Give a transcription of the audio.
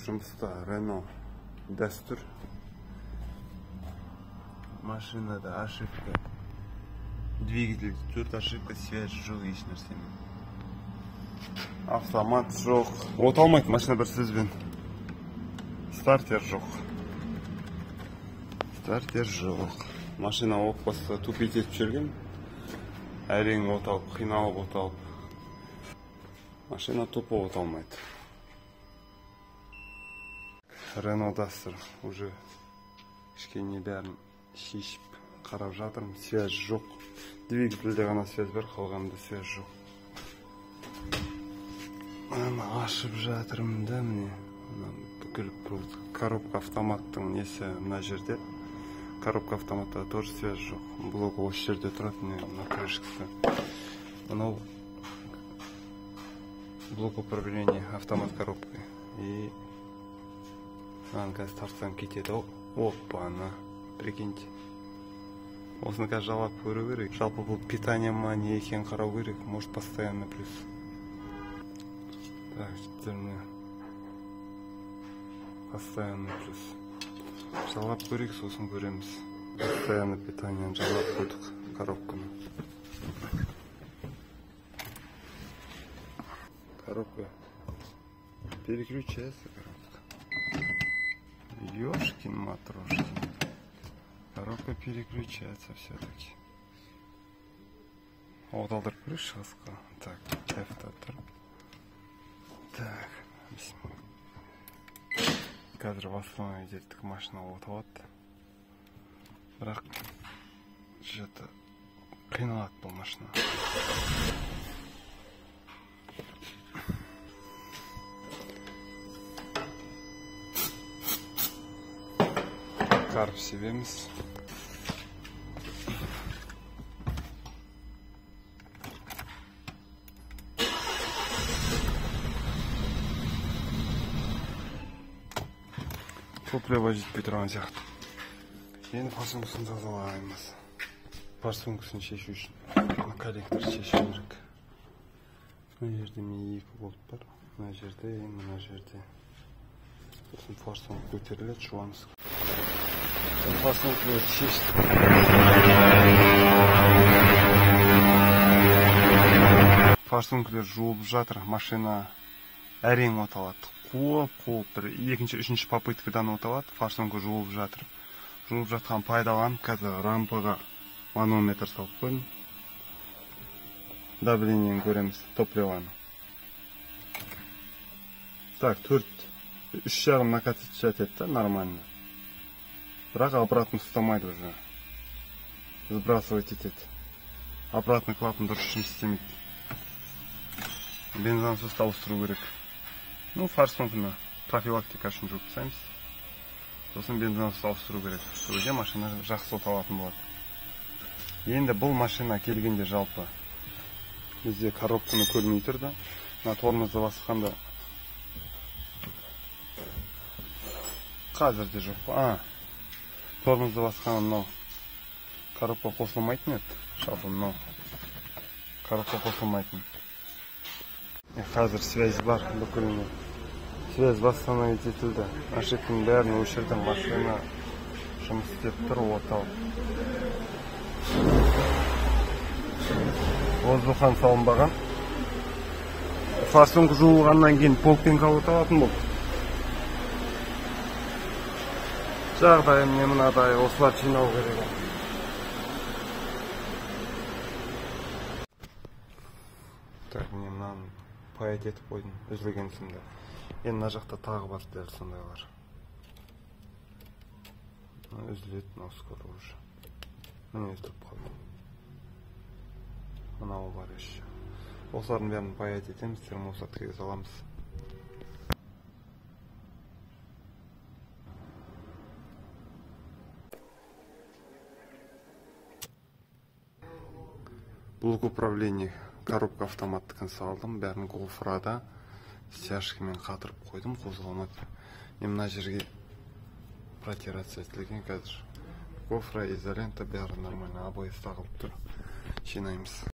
жұмыста Renault дәстүр. Машинада ошибка. Двигатель тут ошибка, связь жоқ, еш нәрсемен. Автомат жоқ. От алмайды машина бір сөзбен. Стартер жоқ. Стартер жоқ. Машина оқпаса тупить етіп жүрген. Әрең от алып, қиналып от алып. Машина тупо от алмайды. Renault Duster уже кішкене бәрін шешіп қарап жатырмын. Связь жоқ. Двигательде ғана связь бар, қалғанда связь жоқ. Ашып жатырмын да міне. Бүкіл коробка автоматтың несі мына жерде. Коробка автоматта тоже связь жоқ. Блок осы жерде тұрады, мына крышкасы. Мынау блок управления автомат коробкой. И қазір тартсам кетеді. Опа, ана, прикиньте. Осыны қазір жалап көру керек. Жалпы бұл питание ма, не екен қарау керек. Может, постоянно плюс. Так, жіттеріне. Постоянно плюс. Жалап көрек, сосын көреміз. Постоянно питание жалап қойдық коробканы. Коробка переключается, коробка. Ёшкин матрошкин. Коробка переключается все-таки. Оталдырып көрейікші шығысқа. Так, F-тап. Так, қазір восстановить еттік, машина оталады. Бірақ что-то қиналады бұл машина. Қарып себеміз. Топливо жетпей тұрған сияқты. Енді форсункасын тазалаймыз. Форсункасын шешу үшін коллектор шешу керек. Мына жерде мен екі болт бар. Мына жерде, мына жерде. Сосын форсунка көтеріледі, жуамыз. Форсункаларды шештік. Форсункалар жуылып жатыр. Машина әрең оталады. Қуып, бір екінші, үшінші попыткадан оталады. Форсунка жуылып жатыр. Жуылып жатқан пайдаланып, қазір рампаға манометр салып қойдым. Давлениені көреміз, топливаны. Так, 3,5 накатить етті, нормально. Бірақ обратно ұстамайды уже. Сбрасывать етеді. Обратно клапан дұрыс жұмыс істемейді. Бензонсыз ауыстыру керек. Ну, форсунканы профилактика үшін жуып тастаймыз. Сосын бензонсыз ауыстыру керек. Сөйде машина жақсы оталатын болады. Енді бұл машина келгенде жалпы бізде коробканы көрмей тұрды. Мына тормозды басқанда қазірде жоқ. Тормозды басқанда мынау коробка қосылмайтын еді. Жалпы мынау коробка қосылмайтын. Қазір связь бар, бүкіліне. Связь восстановить етілді. Ошибканың бәрін өшірдім. Машина жұмыс істеп тұр, отал. Воздухан салынбаған. Форсунка жуылғаннан кейін полкпенка оталатын болды. Жағдайым не мынадай, осылар жинау керек. Так, мен мынаны паят етіп қойдым, үзілген сымда. Енді мына жақта тағы бар дәл сондайлар. Үзіледі, мынау скоро уже. Міне үзіліп қалды. Мынау бар еще. Осылардың бәрін паят етеміз, термоусадкаға саламыз. Блок управления. Коробка автоматтықын салдым, бәрін гофрада стяжкамен қатырып қойдым, қозғалмады. Мына жерге протирация етілген қазір. Гофра, изолента бәрі нормально, обои тағылып тұр. Жинаймыз.